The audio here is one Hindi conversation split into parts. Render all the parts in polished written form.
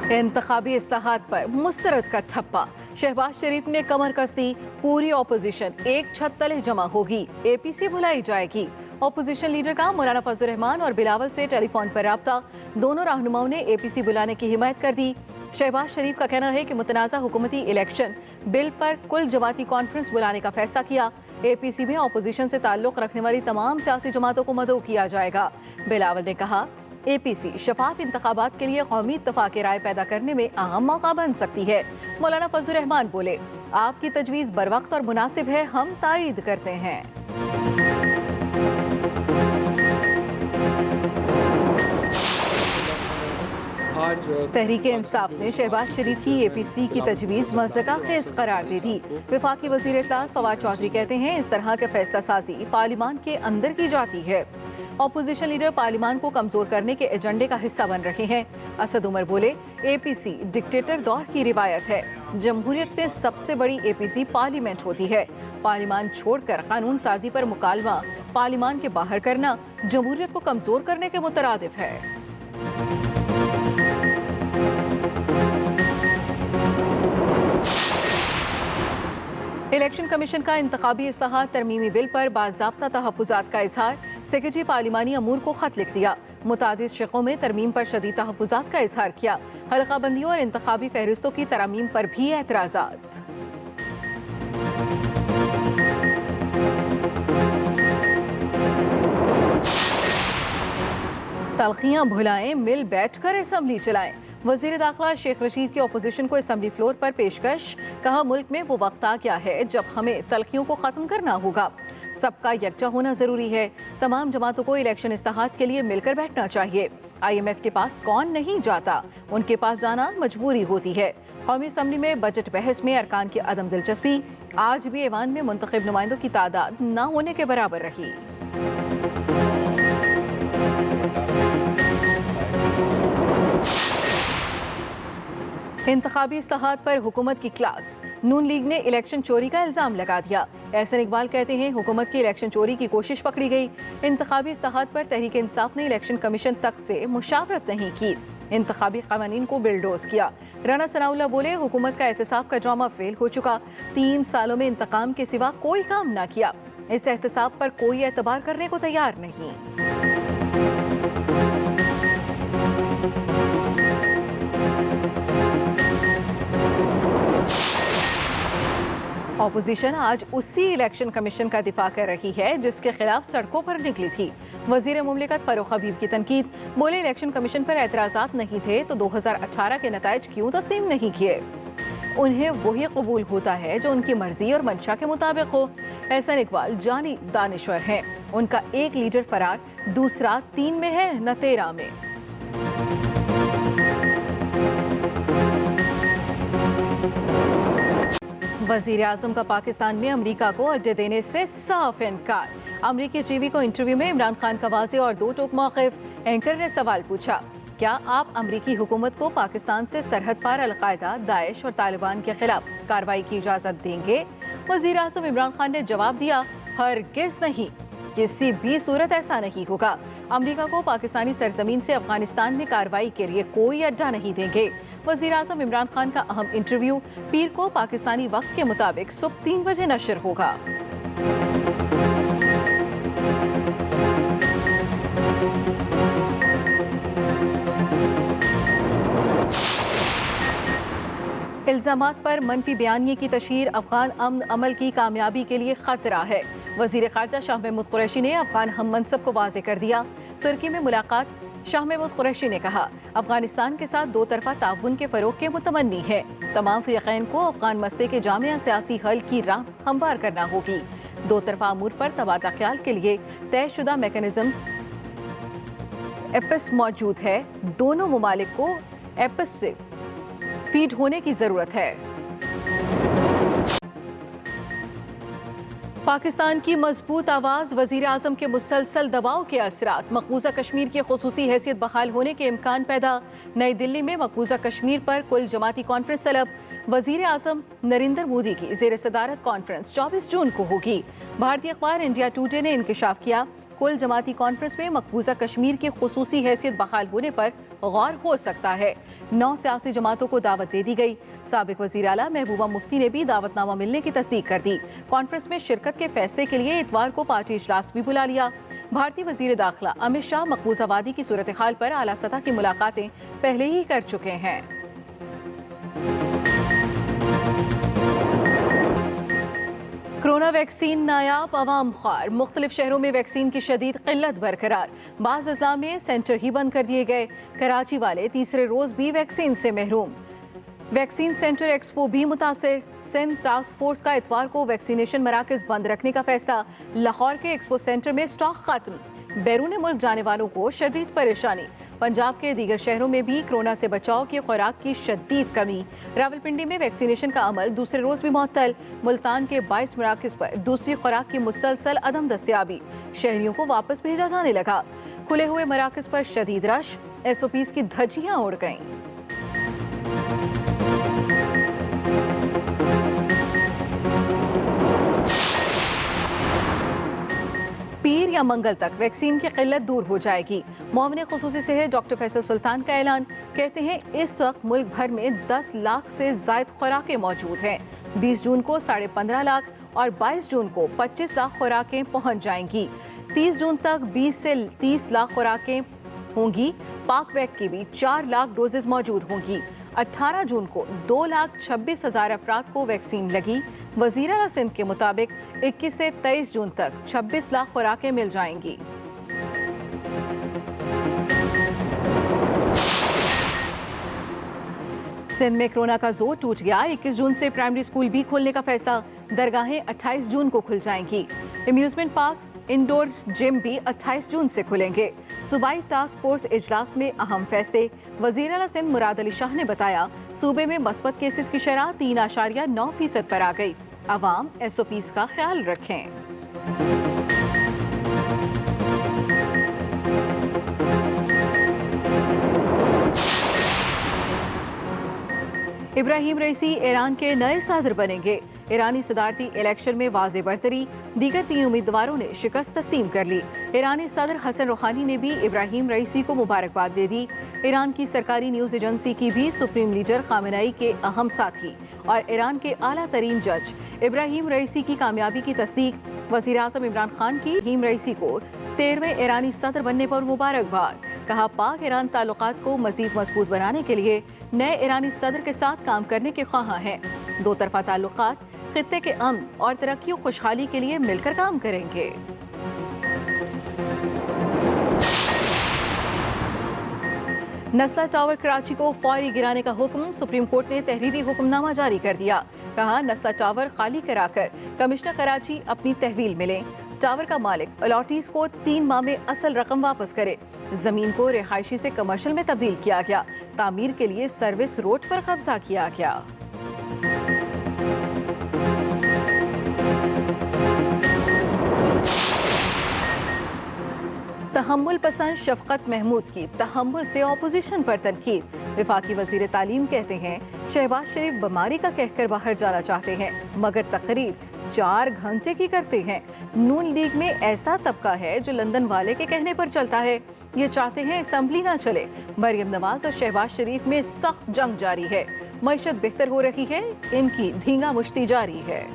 इंतखाबी इस्लाहात पर मुस्तरद का ठप्पा। शहबाज शरीफ ने कमर कस दी, पूरी ऑपोजिशन एक छत तले जमा होगी, APC बुलाई जाएगी। ऑपोजिशन लीडर का मौलाना फजलुर रहमान और बिलावल से टेलीफोन पर राब्ता, दोनों रहनुमाओं ने APC बुलाने की हिमायत कर दी। शहबाज शरीफ का कहना है कि मुतनाज़ा हुकूमती इलेक्शन बिल पर कुल जमाती कॉन्फ्रेंस बुलाने का फैसला किया। APC में ऑपोजिशन से ताल्लुक़ रखने वाली तमाम सियासी जमातों को मदऊ किया जाएगा। बिलावल ने कहा, APC शफाफ इंतखाबात के लिए कौमी इत्तफाक राय पैदा करने में अहम मौका बन सकती है। मौलाना फजलुर रहमान बोले, आपकी तजवीज़ बरवक्त और मुनासिब है, हम तायद करते हैं। तहरीके इंसाफ ने शहबाज शरीफ की APC की तजवीज़ मज़ाक़ खेज़ करार दे दी। वफाकी वज़ीर इत्तलात फवाद चौधरी कहते हैं, इस तरह के फैसला साजी पार्लिमान के अंदर की जाती है। ऑपोजिशन लीडर पार्लिमान को कमजोर करने के एजेंडे का हिस्सा बन रहे हैं। असद उमर बोले, APC डिक्टेटर दौर की रिवायत है। जमहूरियत में सबसे बड़ी APC पार्लियामेंट होती है। पार्लिमान छोड़कर कानून साजी पर मुकालमा पार्लिमान के बाहर करना जमहूरियत को कमजोर करने के मुतरादिफ है। इलेक्शन कमीशन का इंतखाबी इस्लाहात तरमीमी बिल पर बाज़ाब्ता तहफ़्फ़ुज़ात का इजहार। सेक्रेटरी पार्लिमानी अमूर को खत लिख दिया। मुतादिद शिकों में तरमीम पर शदीद तहफ़्फ़ुज़ात का इजहार किया। हल्का बंदियों और इंतखाबी फहरिस्तों की तरमीम पर भी एतराज़ात। तलखियां भुलाएं, मिल बैठकर असम्बली चलाएं। वज़ीर दाखिला शेख रशीद की अपोजिशन को असम्बली फ्लोर पर पेशकश। कहा, मुल्क में वो वक्त आ गया है जब हमें तलखियों को ख़त्म करना होगा। सबका यकजा होना ज़रूरी है। तमाम जमातों को इलेक्शन इस्लाहात के लिए मिलकर बैठना चाहिए। IMF के पास कौन नहीं जाता, उनके पास जाना मजबूरी होती है। कौमी असम्बली में बजट बहस में अरकान की अदम दिलचस्पी। आज भी ऐवान में मुंतखब नुमाइंदों की तादाद न होने के बराबर रही। इंतखाबी इस्लाहात पर हुकूमत की क्लास। नून लीग ने इलेक्शन चोरी का इल्ज़ाम लगा दिया। एहसन इकबाल कहते हैं, हुकूमत की इलेक्शन चोरी की कोशिश पकड़ी गई। इंतखाबी इस्लाहात पर तहरीक इंसाफ ने इलेक्शन कमीशन तक से मुशावरत नहीं की। इंतखाबी कवानीन को बिलडोज किया। राना सनाउल्लाह बोले, हुकूमत का एहतसाब का ड्रामा फेल हो चुका। 3 सालों में इंतकाम के सिवा कोई काम ना किया। इस एहतसाब पर कोई एतबार करने को तैयार नहीं। ऑपोजिशन आज उसी इलेक्शन कमीशन का दिफा कर रही है जिसके खिलाफ सड़कों पर निकली थी। वजीर मुमलिकत फारूक हबीब की तनकीद। बोले, इलेक्शन कमीशन पर एतराज़ात नहीं थे तो 2018 के नताइज क्यों तस्लीम नहीं किए। उन्हें वही कबूल होता है जो उनकी मर्जी और मंशा के मुताबिक हो। एहसन इकबाल जानी दानिश्वर हैं। उनका एक लीडर फरार, दूसरा 3 में है न 13 में। वज़ीर आज़म का पाकिस्तान में अमरीका को अड्डे देने से साफ इनकार। अमरीकी टीवी को इंटरव्यू में इमरान खान का वाज़ेह और दो टोक मौक़िफ़। एंकर ने सवाल पूछा, क्या आप अमरीकी हुकूमत को पाकिस्तान से सरहद पार अलकायदा, दाइश और तालिबान के खिलाफ कार्रवाई की इजाज़त देंगे? वज़ीर आज़म इमरान खान ने जवाब दिया, हरगिज़ नहीं, किसी भी सूरत ऐसा नहीं होगा। अमरीका को पाकिस्तानी सरजमीन से अफगानिस्तान में कार्रवाई के लिए कोई अड्डा नहीं देंगे। वज़ीर आज़म इमरान खान का अहम इंटरव्यू पीर को पाकिस्तानी वक्त के मुताबिक सुबह 3 बजे नशर होगा। इल्ज़ामात पर मनफी बयानिए की तशहीर अफगान अमन अमल की कामयाबी के लिए खतरा है। वज़ीर ख़ारजा शाह महमूद कुरैशी ने अफगान हम मनसब को वाज़ेह कर दिया। तुर्की में मुलाकात। शाह महमूद कुरैशी ने कहा, अफगानिस्तान के साथ 2 तरफ़ा ताउन के फ़रोग़ के मुतमन्नी है। तमाम फ़रीक़ैन को अफगान मसले के जामिया सियासी हल की राह हमवार करना होगी। 2 तरफ़ा अमूर पर तबादला ख्याल के लिए तयशुदा मैकेनिज़्म एपिस मौजूद है। दोनों ममालिक को एपिस से फीड होने की ज़रूरत है। पाकिस्तान की मजबूत आवाज़, वज़ीर आज़म के मुसलसल दबाव के असरात, मकबूजा कश्मीर की खुसूसी हैसियत बहाल होने के इम्कान पैदा। नई दिल्ली में मकबूजा कश्मीर पर कुल जमाती कॉन्फ्रेंस तलब। वज़ीर आज़म नरेंद्र मोदी की ज़ेर सदारत कॉन्फ्रेंस 24 जून को होगी। भारतीय अखबार इंडिया टुडे ने इंकशाफ किया, कुल जमाती कॉन्फ्रेंस में मकबूजा कश्मीर की खुसूसी हैसियत बहाल होने पर गौर हो सकता है। 9 सियासी जमातों को दावत दे दी गई। साबिक वज़ीर आला महबूबा मुफ्ती ने भी दावतनामा मिलने की तस्दीक कर दी। कॉन्फ्रेंस में शिरकत के फैसले के लिए इतवार को पार्टी इजलास भी बुला लिया। भारतीय वज़ीर दाखिला अमित शाह मकबूजा वादी की सूरत हाल पर आला सतह की मुलाकातें पहले ही कर चुके हैं। कोरोना वैक्सीन नायाब, अवाम ख्वार। मुख्तलिफ शहरों में वैक्सीन की शदीद किल्लत बरकरार। बाज़ अजला में सेंटर ही बंद कर दिए गए। कराची वाले तीसरे रोज भी वैक्सीन से महरूम। वैक्सीन सेंटर एक्सपो भी मुतासिर। सिंध टास्क फोर्स का इतवार को वैक्सीनेशन मराकज बंद रखने का फैसला। लाहौर के एक्सपो सेंटर में स्टॉक खत्म। बैरून मुल्क जाने वालों को शदीद परेशानी। पंजाब के दीगर शहरों में भी कोरोना से बचाव की खुराक की शदीद कमी। रावलपिंडी में वैक्सीनेशन का अमल दूसरे रोज भी मुअत्तल। मुल्तान के 22 मराकज पर दूसरी खुराक की मुसलसल अदम दस्तयाबी। शहरियों को वापस भेजा जाने लगा। खुले हुए मराकज पर शदीद रश। SOPs की धज्जियां उड़ गईं। पीर या मंगल तक वैक्सीन की किल्लत दूर हो जाएगी। मोमिन खुसूसी सेहत डॉक्टर फैसल सुल्तान का ऐलान। कहते हैं इस वक्त मुल्क भर में 10 लाख से जायद खुराकें मौजूद हैं। 20 जून को 15.5 लाख और 22 जून को 25 लाख खुराकें पहुंच जाएंगी। 30 जून तक 20 से 30 लाख खुराकें होंगी। पाकवैक की भी 4 लाख डोजेज मौजूद होंगी। 18 जून को 2,26,000 अफराद को वैक्सीन लगी। वज़ीर आला सिंध के मुताबिक 21 से 23 जून तक 26 लाख खुराकें मिल जाएंगी। सिंध में कोरोना का जोर टूट गया। 21 जून से प्राइमरी स्कूल भी खोलने का फैसला। दरगाहें 28 जून को खुल जाएंगी। एम्यूजमेंट पार्क्स, इंडोर जिम भी 28 जून से खुलेंगे। सूबाई टास्क फोर्स इजलास में अहम फैसले। वज़ीर आला सिंध मुराद अली शाह ने बताया सूबे में मस्बत केसेस की शरह 3.9% पर आ गई। अवाम SOPs का ख्याल रखें। इब्राहिम रईसी ईरान के नए सदर बनेंगे। ईरानी सदारती इलेक्शन में वाज़े बरतरी। दीगर 3 उम्मीदवारों ने शिकस्त तस्लीम कर ली। ईरानी सदर हसन रूहानी ने भी इब्राहिम रईसी को मुबारकबाद दे दी। ईरान की सरकारी न्यूज़ एजेंसी की भी सुप्रीम लीडर खामेनेई के अहम साथी और ईरान के आला तरीन जज इब्राहिम रईसी की कामयाबी की तस्दीक। वज़ीर आज़म इमरान खान की इब्राहिम रईसी को 13वें ईरानी सदर बनने पर मुबारकबाद। कहा पाक ईरान ताल्लुकात को मज़ीद मजबूत बनाने के लिए नए ईरानी सदर के साथ काम करने के ख्वाहां हैं। 2 तरफा ताल्लुकात खित्ते के अमन और तरक्की और खुशहाली के लिए मिलकर काम करेंगे। नस्ला टावर कराची को फौरी गिराने का हुक्म। सुप्रीम कोर्ट ने तहरीरी हुक्मनामा जारी कर दिया। कहा नस्ला टावर खाली कराकर कमिश्नर कराची अपनी तहवील मिले। टावर का मालिक अलॉटीज को 3 माह में असल रकम वापस करे। जमीन को रिहायशी से कमर्शियल में तब्दील किया गया। तामीर के लिए सर्विस रोड पर कब्जा किया गया। तहम्मुल पसंद शफकत महमूद की तहम्मुल से ऑपोजिशन पर तनकीद। वफाकी वजीर तालीम कहते हैं शहबाज शरीफ बीमारी का कहकर बाहर जाना चाहते हैं मगर तकरीर 4 घंटे की करते हैं। नून लीग में ऐसा तबका है जो लंदन वाले के कहने पर चलता है। ये चाहते हैं असम्बली ना चले। मरियम नवाज और शहबाज शरीफ में सख्त जंग जारी है। मईशत बेहतर हो रही है, इनकी धींगा मुश्ती जारी है।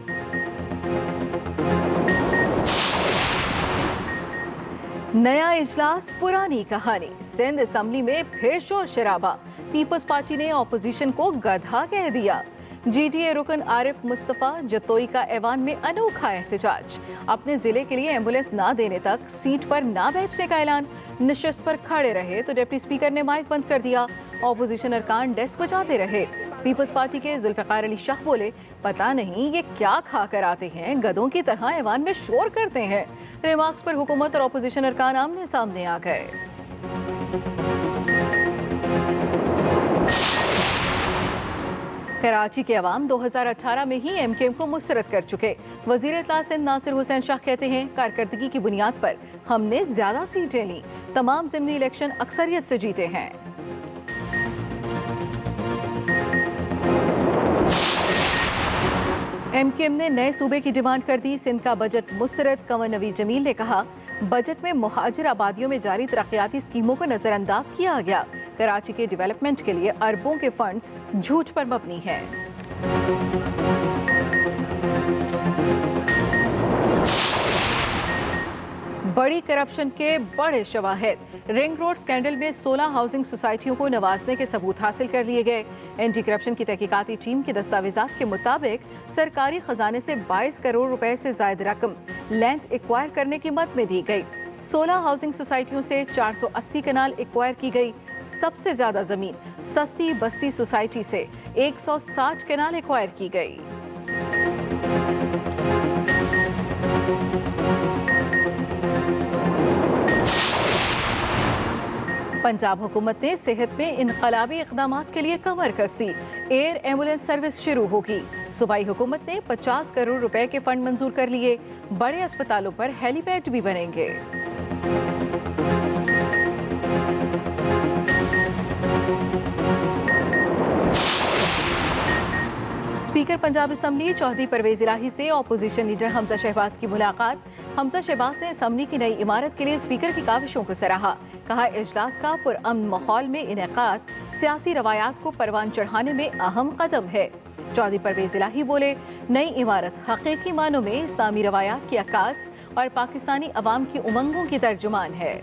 नया इजलास पुरानी कहानी। सिंध असम्बली में फिर शोर शराबा। पीपल्स पार्टी ने ऑपोजिशन को गधा कह दिया। GTA रुकन आरिफ मुस्तफ़ा जतोई का ऐवान में अनोखा एहतजाज। अपने जिले के लिए एम्बुलेंस ना देने तक सीट पर ना बैठने का ऐलान। नशिस्त पर खड़े रहे तो डिप्टी स्पीकर ने माइक बंद कर दिया। ऑपोजिशन अरकान डेस्क बजाते रहे। पीपल्स पार्टी के जुल्फ़िकार अली शाह बोले पता नहीं ये क्या खा कर आते हैं, गधों की तरह ऐवान में शोर करते हैं। रिमार्क्स पर हुकूमत और ऑपोजिशन अरकान आमने सामने आ गए। कराची के अवाम 2018 में ही MKM को मुस्तरद कर चुके। वज़ीर इत्तला सिंध नासिर हुसैन शाह कहते हैं कारकर्दगी की बुनियाद पर हमने ज्यादा सीटें ली। तमाम ज़िमनी इलेक्शन अक्सरियत से जीते हैं। एमक्यूएम ने नए सूबे की डिमांड कर दी। सिंध का बजट मुस्तरद। कंवर नवीद जमील ने कहा, बजट में मुहाजिर आबादियों में जारी तरक्याती स्कीमों को नजरअंदाज किया गया। कराची के डेवलपमेंट के लिए अरबों के फंड्स झूठ पर मबनी हैं। बड़ी करप्शन के बड़े शवाहिद। रिंग रोड स्कैंडल में 16 हाउसिंग सोसाइटियों को नवाजने के सबूत हासिल कर लिए गए। एंटी करप्शन की तहकीकाती टीम के दस्तावेजात के मुताबिक सरकारी खजाने से 22 करोड़ रुपए से ज्यादा रकम लैंड एक्वायर करने की मद में दी गई। 16 हाउसिंग सोसाइटियों से 480 कनाल एक्वायर की गई। सबसे ज्यादा जमीन सस्ती बस्ती सोसाइटी से 160 कनाल एक्वायर की गई। पंजाब हुकूमत ने सेहत में इनकलाबी इक़दामात के लिए कमर कस दी। एयर एम्बुलेंस सर्विस शुरू होगी। सूबाई हुकूमत ने 50 करोड़ रुपए के फंड मंजूर कर लिए। बड़े अस्पतालों पर हेलीपैड भी बनेंगे। स्पीकर पंजाब असम्बली चौधरी परवेज इलाही से ऑपोजिशन लीडर हमजा शहबाज की मुलाकात। हमजा शहबाज ने असम्बली की नई इमारत के लिए स्पीकर की काविशों को सराहा। कहा, इजलास का पुरअमन माहौल में इनेकाद सियासी रवायात को परवान चढ़ाने में अहम कदम है। चौधरी परवेज इलाही बोले, नई इमारत हकीकी मानों में इस्लामी रवायात की अक्कास और पाकिस्तानी अवाम की उमंगों की तर्जुमान है।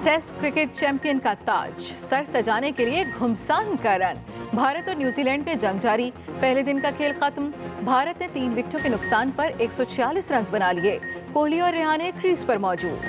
टेस्ट क्रिकेट चैंपियन का ताज सर सजाने के लिए घुमसान का रन। भारत और न्यूजीलैंड में जंग जारी। पहले दिन का खेल खत्म। भारत ने 3 विकेटों के नुकसान पर 146 रन बना लिए। कोहली और रेहाने क्रीज पर मौजूद।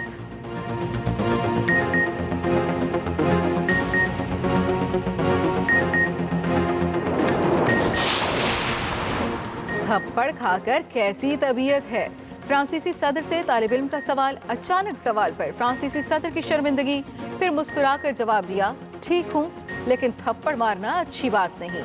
थप्पड़ खाकर कैसी तबीयत है? फ्रांसीसी सदर से तालिब इल्म का सवाल। अचानक सवाल पर फ्रांसीसी सदर की शर्मिंदगी। फिर मुस्कुराकर जवाब दिया, ठीक हूं, लेकिन थप्पड़ मारना अच्छी बात नहीं।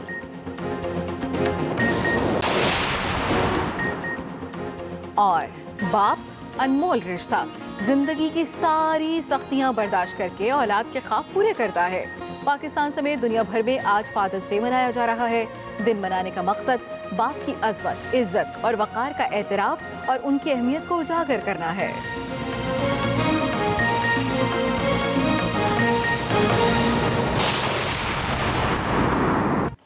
और बाप अनमोल रिश्ता। जिंदगी की सारी सख्तियां बर्दाश्त करके औलाद के ख्वाब पूरे करता है। पाकिस्तान समेत दुनिया भर में आज फादर्स डे मनाया जा रहा है। दिन मनाने का मकसद बाप की अज़मत, इज्जत और वक़ार का एतराफ़ और उनकी अहमियत को उजागर करना है।